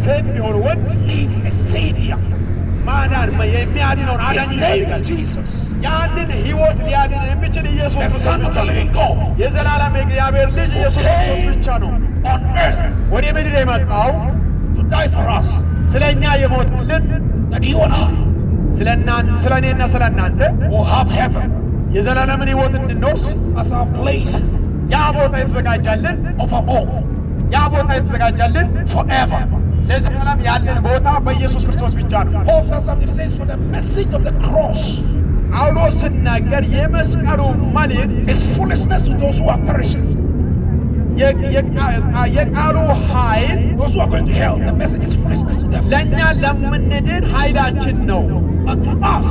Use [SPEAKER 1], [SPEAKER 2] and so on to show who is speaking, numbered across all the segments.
[SPEAKER 1] ሴት ቢሆን ወንድ
[SPEAKER 2] needs a savior.
[SPEAKER 1] ማዳን የሚያድነውን
[SPEAKER 2] His
[SPEAKER 1] አዳኝ
[SPEAKER 2] name is Jesus,
[SPEAKER 1] ያንን ሕይወት ሊያድን የሚችል ኢየሱስ
[SPEAKER 2] the
[SPEAKER 1] ክርስቶስ
[SPEAKER 2] Son of
[SPEAKER 1] ብቻ
[SPEAKER 2] the
[SPEAKER 1] ነው።
[SPEAKER 2] living God,
[SPEAKER 1] የዘላለም የእግዚአብሔር ልጅ ኢየሱስ ክርስቶስ ብቻ ነው
[SPEAKER 2] on earth
[SPEAKER 1] ወደ ምድር የመጣው
[SPEAKER 2] to die for us,
[SPEAKER 1] ስለኛ የሞተልን
[SPEAKER 2] that you and I
[SPEAKER 1] ስለኔና ስለናንተ
[SPEAKER 2] will have heaven
[SPEAKER 1] የዘላለምን ሕይወት እንድንወርስ
[SPEAKER 2] as our place
[SPEAKER 1] ያ ቦታ የተዘጋጀልን
[SPEAKER 2] of abode
[SPEAKER 1] ያ ቦታ የተዘጋጀልን
[SPEAKER 2] forever.
[SPEAKER 1] ለዘላለም ያለን ቦታ በኢየሱስ ክርስቶስ ብቻ ነው።
[SPEAKER 2] Paul says something, he says, for the message of the cross
[SPEAKER 1] ጳውሎስ ሲናገር የመስቀሉ መልእክት
[SPEAKER 2] is foolishness to those who are perishing.
[SPEAKER 1] የቃሉ ኃይል
[SPEAKER 2] Those who are going to hell, the message is foolishness to them.
[SPEAKER 1] ለእኛ ለምንድን ኃይላችን ነው።
[SPEAKER 2] But to us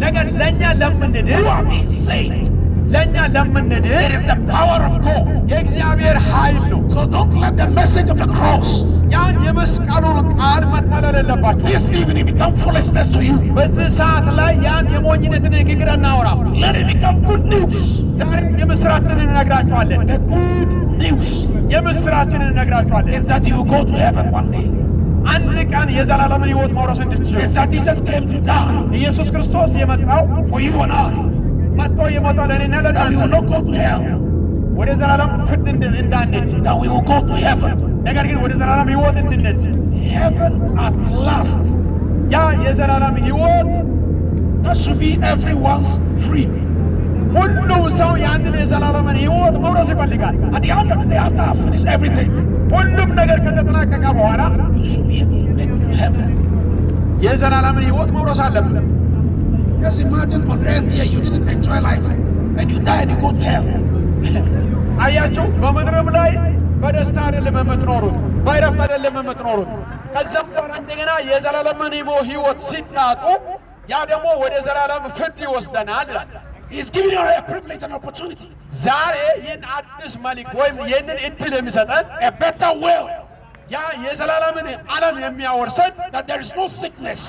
[SPEAKER 1] ነገር ለእኛ ለምንድን
[SPEAKER 2] who are being saved,
[SPEAKER 1] ለእኛ ለምንድን
[SPEAKER 2] it is the power of God.
[SPEAKER 1] የእግዚአብሔር ኃይል ነው።
[SPEAKER 2] So don't let the message of the cross
[SPEAKER 1] ያን የመስቀሉን ቃል መታለል የለባችሁ።
[SPEAKER 2] this evening become foolishness to you.
[SPEAKER 1] በዚህ ሰዓት ላይ ያን የሞኝነትን ንግግር እናወራ።
[SPEAKER 2] Let it become good news.
[SPEAKER 1] ዛሬ የምስራችንን እንነግራችኋለን።
[SPEAKER 2] The good news
[SPEAKER 1] የምስራችንን እንነግራችኋለን
[SPEAKER 2] is that you will go to heaven one day.
[SPEAKER 1] አንድ ቀን የዘላለምን ሕይወት መውረስ እንድትችሉ
[SPEAKER 2] Is that Jesus came to die
[SPEAKER 1] ኢየሱስ ክርስቶስ የመጣው
[SPEAKER 2] for you and I,
[SPEAKER 1] መጥቶ የሞተው ለእኔና
[SPEAKER 2] that we will
[SPEAKER 1] ለእናንተ
[SPEAKER 2] not go to hell,
[SPEAKER 1] ወደ ዘላለም ፍርድ እንዳንሄድ
[SPEAKER 2] that we will go to heaven.
[SPEAKER 1] ነገር ግን ወደ ዘላለም ሕይወት እንድንሄድ
[SPEAKER 2] Heaven at last.
[SPEAKER 1] ያ የዘላለም ሕይወት
[SPEAKER 2] That should be everyone's dream.
[SPEAKER 1] ሁሉም ሰው ያንን የዘላለምን ሕይወት መውረስ ይፈልጋል።
[SPEAKER 2] At the end of the day, after I finish everything,
[SPEAKER 1] ሁሉም ነገር ከተጠናቀቀ በኋላ
[SPEAKER 2] you should be able to make it to heaven.
[SPEAKER 1] የዘላለምን ሕይወት መውረስ አለብን።
[SPEAKER 2] Just imagine on earth here, you didn't enjoy life, and you die and you go to hell.
[SPEAKER 1] አያችሁ፣ በምድርም ላይ በደስታ አይደለም የምትኖሩት፣ በእረፍት አይደለም የምትኖሩት። ከዛም በኋላ እንደገና የዘላለምን ሕይወት ሲታጡ ያ ደግሞ ወደ ዘላለም ፍርድ ይወስደናል ይላል።
[SPEAKER 2] He's giving you a privilege and opportunity,
[SPEAKER 1] ዛሬ ይህን አዲስ መልእክት ወይም ይህንን እድል የሚሰጠን
[SPEAKER 2] a better world,
[SPEAKER 1] ያ የዘላለምን ዓለም የሚያወርሰን
[SPEAKER 2] that there is no sickness,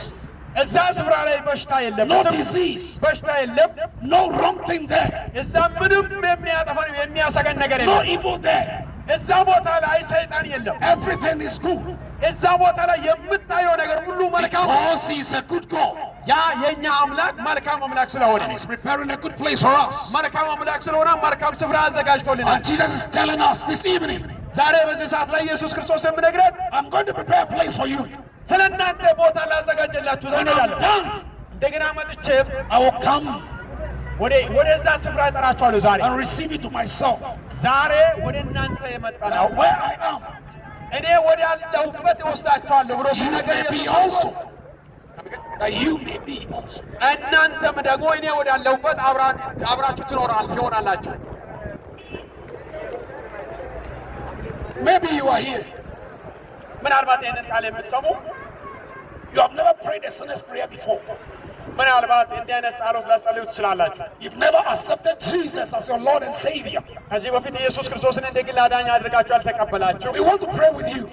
[SPEAKER 1] እዛ ስፍራ ላይ በሽታ የለም፣
[SPEAKER 2] no disease,
[SPEAKER 1] በሽታ የለም።
[SPEAKER 2] no wrong thing there,
[SPEAKER 1] እዛ ምንም የሚያጠፋ የሚያሰገን ነገር
[SPEAKER 2] no
[SPEAKER 1] የለም።
[SPEAKER 2] evil there.
[SPEAKER 1] እዛ ቦታ ላይ ሰይጣን የለም።
[SPEAKER 2] Everything is good
[SPEAKER 1] እዛ ቦታ ላይ የምታየው ነገር ሁሉ መልካም፣
[SPEAKER 2] because He is a good God
[SPEAKER 1] ያ የኛ አምላክ መልካም አምላክ ስለሆነ
[SPEAKER 2] and He's preparing a good place for us.
[SPEAKER 1] መልካም አምላክ ስለሆነ መልካም ስፍራ አዘጋጅቶልናል።
[SPEAKER 2] And Jesus is telling us this evening,
[SPEAKER 1] ዛሬ በዚህ ሰዓት ላይ ኢየሱስ ክርስቶስ የሚነግረን
[SPEAKER 2] I'm going to prepare a place for you.
[SPEAKER 1] ስለ እናንተ ቦታ ላዘጋጀላችሁ
[SPEAKER 2] When I'm
[SPEAKER 1] ዘንድ
[SPEAKER 2] done,
[SPEAKER 1] እንደገና መጥቼም
[SPEAKER 2] I will come
[SPEAKER 1] ወደዛ ስፍራ እጠራችኋለሁ። ዛሬ
[SPEAKER 2] and receive you to myself.
[SPEAKER 1] ዛሬ ወደ እናንተ የመጣ ነው።
[SPEAKER 2] Now where I am,
[SPEAKER 1] እኔ ወደ ያለሁበት እወስዳችኋለሁ ብሎ
[SPEAKER 2] you
[SPEAKER 1] ሲነገር
[SPEAKER 2] may be
[SPEAKER 1] ኢየሱስ
[SPEAKER 2] also. That you may be also.
[SPEAKER 1] እናንተም ደግሞ እኔ ወደ ያለሁበት አብራችሁ ትሆናላችሁ።
[SPEAKER 2] Maybe you are here.
[SPEAKER 1] ምናልባት ይህንን ቃል የምትሰሙ
[SPEAKER 2] You have never prayed a sinner's prayer before.
[SPEAKER 1] ምናልባት እንዲህ አይነት ጸሎት ላጸልዩ ትችላላችሁ።
[SPEAKER 2] You've never accepted Jesus as your Lord and Savior.
[SPEAKER 1] ከዚህ በፊት ኢየሱስ ክርስቶስን እንደ ግል አዳኝ አድርጋችሁ ያልተቀበላችሁ
[SPEAKER 2] We want to pray with you.